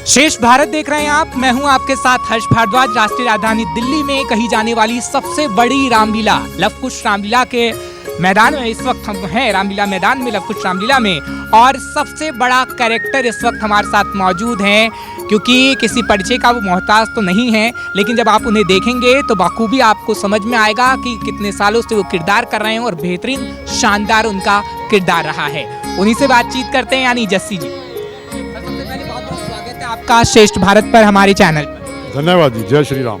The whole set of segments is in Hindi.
शेष भारत देख रहे हैं आप। मैं हूं आपके साथ हर्ष भारद्वाज। राष्ट्रीय राजधानी दिल्ली में कही जाने वाली सबसे बड़ी रामलीला लवकुश रामलीला के मैदान में इस वक्त हम हैं। रामलीला मैदान में, लवकुश रामलीला में, और सबसे बड़ा कैरेक्टर इस वक्त हमारे साथ मौजूद हैं। क्योंकि किसी परिचय का वो मोहताज तो नहीं है, लेकिन जब आप उन्हें देखेंगे तो बखूबी आपको समझ में आएगा कि कितने सालों से वो किरदार कर रहे हैं और बेहतरीन शानदार उनका किरदार रहा है। उन्हीं से बातचीत करते हैं, यानी जस्सी जी। सबसे पहले बहुत बहुत स्वागत है आपका श्रेष्ठ भारत पर, हमारे चैनल पर। धन्यवाद जी, जय श्री राम।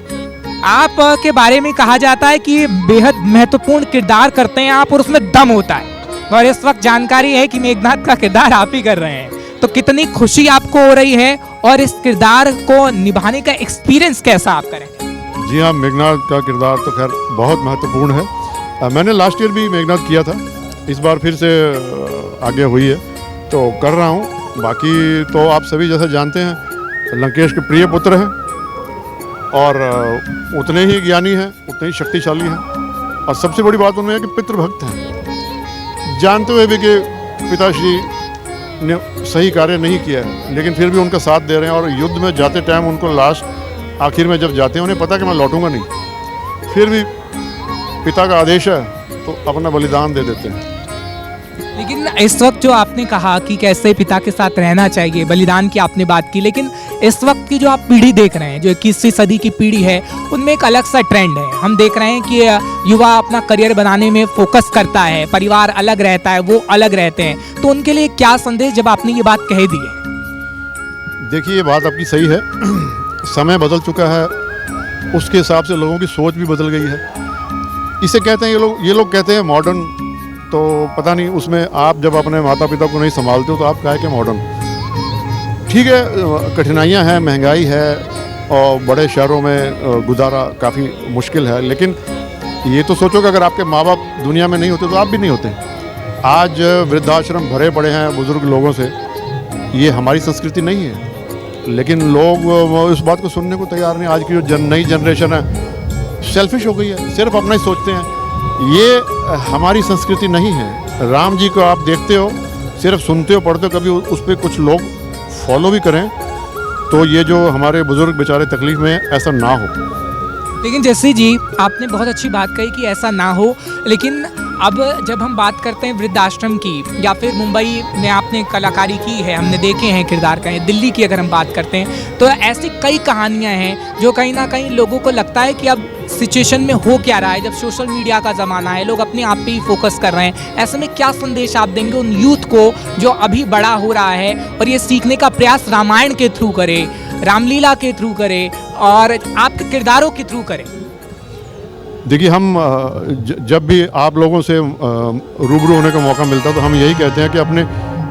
आप के बारे में कहा जाता है कि बेहद महत्वपूर्ण किरदार करते हैं आप और उसमें दम होता है, और इस वक्त जानकारी है कि मेघनाथ का किरदार आप ही कर रहे हैं। तो कितनी खुशी आपको हो रही है और इस किरदार को निभाने का एक्सपीरियंस कैसा आप करेंगे? जी हाँ, मेघनाथ का किरदार तो खैर बहुत महत्वपूर्ण है। मैंने लास्ट ईयर भी मेघनाथ किया था, इस बार फिर से आगे हुई है तो कर रहा हूँ। बाकी तो आप सभी जैसे जानते हैं, लंकेश के प्रिय पुत्र हैं और उतने ही ज्ञानी हैं, उतने ही शक्तिशाली हैं, और सबसे बड़ी बात उनमें है कि पितृभक्त हैं। जानते हुए भी कि पिताश्री ने सही कार्य नहीं किया है, लेकिन फिर भी उनका साथ दे रहे हैं। और युद्ध में जाते टाइम उनको लास्ट आखिर में जब जाते हैं, उन्हें पता कि मैं लौटूंगा नहीं, फिर भी पिता का आदेश है तो अपना बलिदान दे देते हैं। लेकिन इस वक्त जो आपने कहा कि कैसे पिता के साथ रहना चाहिए, बलिदान की आपने बात की, लेकिन इस वक्त की जो आप पीढ़ी देख रहे हैं, जो 21वीं सदी की पीढ़ी है, उनमें एक अलग सा ट्रेंड है। हम देख रहे हैं कि युवा अपना करियर बनाने में फोकस करता है, परिवार अलग रहता है, वो अलग रहते हैं। तो उनके लिए क्या संदेश जब आपने ये बात कह दी है? देखिए, ये बात आपकी सही है। समय बदल चुका है, उसके हिसाब से लोगों की सोच भी बदल गई है। इसे कहते हैं ये लोग कहते हैं मॉडर्न, तो पता नहीं उसमें आप जब अपने माता पिता को नहीं संभालते हो तो आप कहे कि मॉडर्न। ठीक है, कठिनाइयां हैं, महंगाई है और बड़े शहरों में गुजारा काफ़ी मुश्किल है, लेकिन ये तो सोचो कि अगर आपके माँ बाप दुनिया में नहीं होते तो आप भी नहीं होते। आज वृद्धाश्रम भरे पड़े हैं बुज़ुर्ग लोगों से। ये हमारी संस्कृति नहीं है, लेकिन लोग इस बात को सुनने को तैयार नहीं। आज की जो नई जनरेशन है सेल्फिश हो गई है, सिर्फ अपना ही सोचते हैं। ये हमारी संस्कृति नहीं है। राम जी को आप देखते हो, सिर्फ सुनते हो, पढ़ते हो, कभी उस पर कुछ लोग फॉलो भी करें तो ये जो हमारे बुजुर्ग बेचारे तकलीफ में, ऐसा ना हो। लेकिन जस्सी जी, आपने बहुत अच्छी बात कही कि ऐसा ना हो, लेकिन अब जब हम बात करते हैं वृद्धाश्रम की, या फिर मुंबई में आपने कलाकारी की है, हमने देखे हैं किरदार का है, दिल्ली की अगर हम बात करते हैं तो ऐसी कई कहानियां हैं जो कहीं ना कहीं लोगों को लगता है कि अब सिचुएशन में हो क्या रहा है। जब सोशल मीडिया का ज़माना है, लोग अपने आप पे ही फोकस कर रहे हैं। ऐसे में क्या संदेश आप देंगे उन यूथ को जो अभी बड़ा हो रहा है और ये सीखने का प्रयास रामायण के थ्रू करे, रामलीला के थ्रू करे और आपके किरदारों के थ्रू करे? देखिए, हम जब भी आप लोगों से रूबरू होने का मौका मिलता है तो हम यही कहते हैं कि अपने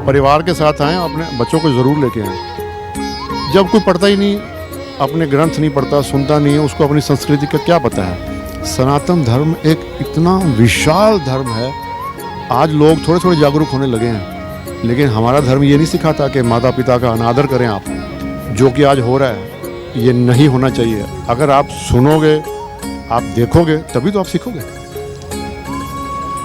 परिवार के साथ आएँ, अपने बच्चों को ज़रूर लेके आएँ। जब कोई पढ़ता ही नहीं, अपने ग्रंथ नहीं पढ़ता, सुनता नहीं है, उसको अपनी संस्कृति का क्या पता है। सनातन धर्म एक इतना विशाल धर्म है। आज लोग थोड़े थोड़े जागरूक होने लगे हैं, लेकिन हमारा धर्म ये नहीं सिखाता कि माता पिता का अनादर करें आप। जो कि आज हो रहा है, ये नहीं होना चाहिए। अगर आप सुनोगे, आप देखोगे, तभी तो आप सीखोगे।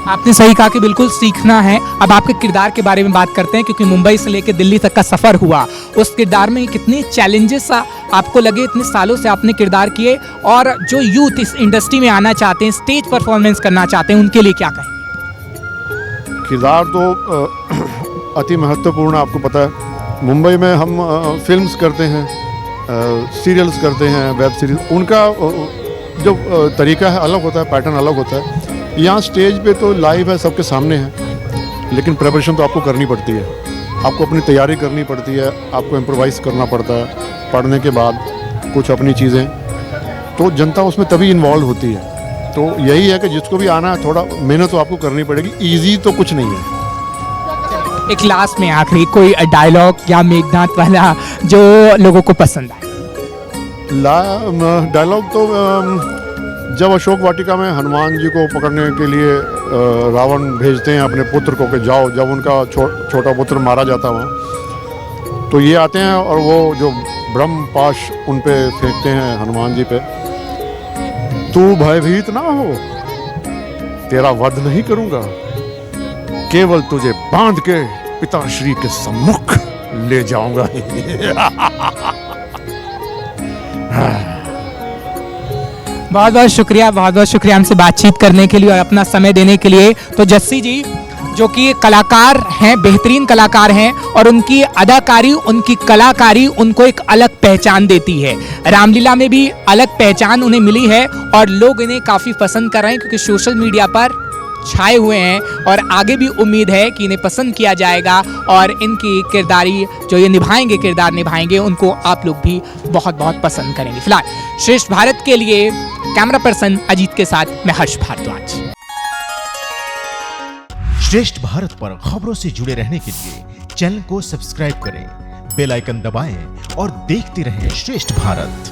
आपने सही कहा कि बिल्कुल सीखना है। अब आपके किरदार के बारे में बात करते हैं, क्योंकि मुंबई से लेकर दिल्ली तक का सफ़र हुआ, उस किरदार में कितने चैलेंजेस आपको लगे? इतने सालों से आपने किरदार किए, और जो यूथ इस इंडस्ट्री में आना चाहते हैं, स्टेज परफॉर्मेंस करना चाहते हैं, उनके लिए क्या कहें? किरदार तो अति महत्वपूर्ण, आपको पता है। मुंबई में हम फिल्म्स करते हैं, सीरियल्स करते हैं, वेब सीरीज। उनका जो तरीका है अलग होता है, पैटर्न अलग होता है। यहाँ स्टेज पे तो लाइव है, सबके सामने है, लेकिन प्रिपरेशन तो आपको करनी पड़ती है। आपको अपनी तैयारी करनी पड़ती है, आपको इम्प्रोवाइज़ करना पड़ता है। पढ़ने के बाद कुछ अपनी चीज़ें, तो जनता उसमें तभी इन्वॉल्व होती है। तो यही है कि जिसको भी आना है, थोड़ा मेहनत तो आपको करनी पड़ेगी। ईजी तो कुछ नहीं है। एक लास्ट में आखिरी कोई डायलॉग या मेघनाथ वाला जो लोगों को पसंद आए? डायलॉग तो जब अशोक वाटिका में हनुमान जी को पकड़ने के लिए रावण भेजते हैं अपने पुत्र को कि जाओ, जब उनका छोटा पुत्र मारा जाता वहाँ, तो ये आते हैं और वो जो ब्रह्म पाश उन पे फेंकते हैं हनुमान जी पे। तू भयभीत ना हो, तेरा वध नहीं करूंगा, केवल तुझे बांध के पिताश्री के सम्मुख ले जाऊंगा। बहुत बहुत शुक्रिया हमसे बातचीत करने के लिए और अपना समय देने के लिए। तो जस्सी जी जो कि कलाकार हैं, बेहतरीन कलाकार हैं, और उनकी अदाकारी, उनकी कलाकारी उनको एक अलग पहचान देती है। रामलीला में भी अलग पहचान उन्हें मिली है और लोग इन्हें काफ़ी पसंद कर रहे हैं क्योंकि सोशल मीडिया पर छाए हुए हैं, और आगे भी उम्मीद है कि इन्हें पसंद किया जाएगा और इनकी किरदारी जो ये निभाएंगे, किरदार निभाएंगे, उनको आप लोग भी बहुत बहुत पसंद करेंगे। फिलहाल श्रेष्ठ भारत के लिए कैमरा पर्सन अजीत के साथ मैं हर्ष भारद्वाज। श्रेष्ठ भारत पर खबरों से जुड़े रहने के लिए चैनल को सब्सक्राइब करें, बेल आइकन दबाएं और देखते रहें श्रेष्ठ भारत।